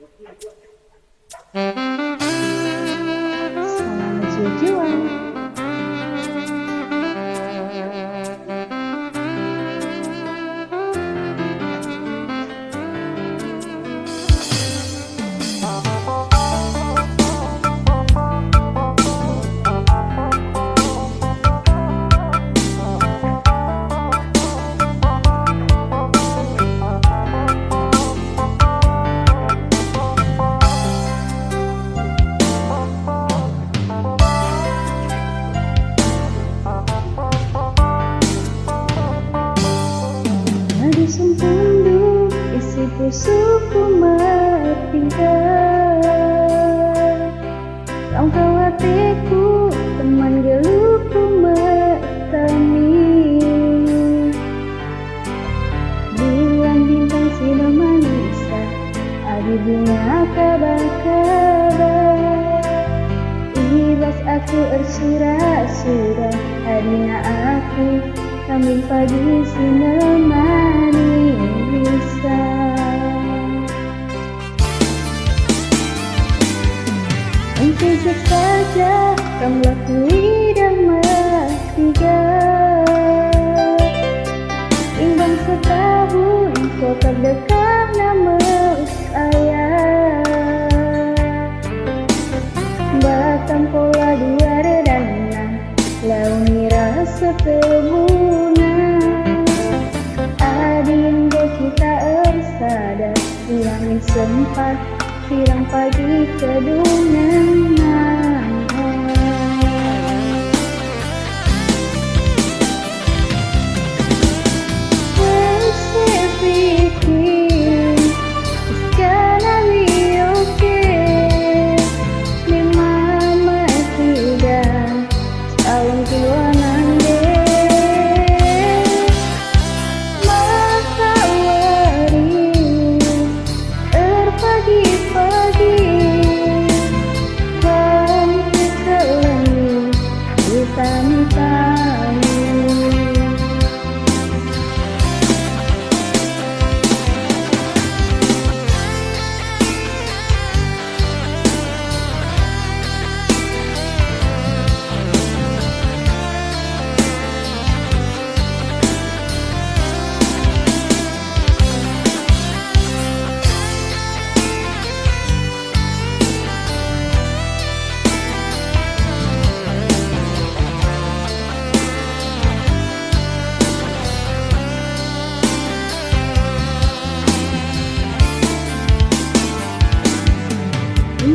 Selamat tujuan. Sumpundu isi pusuku bertingkah, kau hatiku teman geluhku bertani. Bulan bintang sinar manisa, adi bunga kabar-kabar. Ibas aku ersura-sura, adina aku kambing pagi sinemani bisa. Fisik saja kamu lakui damai tiga, imbang setahun kau terdekat nama saya. Batang pola dua redana, launi rasa tebuna. Adinda kita ersadar, hilangin sempat siang pagi kedungan.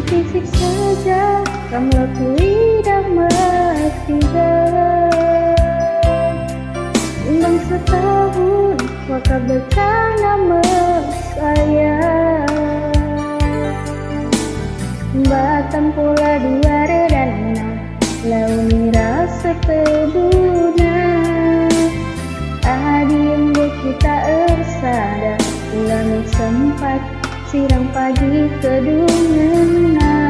Fisik saja kamu lakui damai tiga, imbang setahun wakab dekat nama saya. Batang pola dua redana, launi rasa tebuna. Adiem deh kita ersada, ulangi sempat siang pagi kedungan.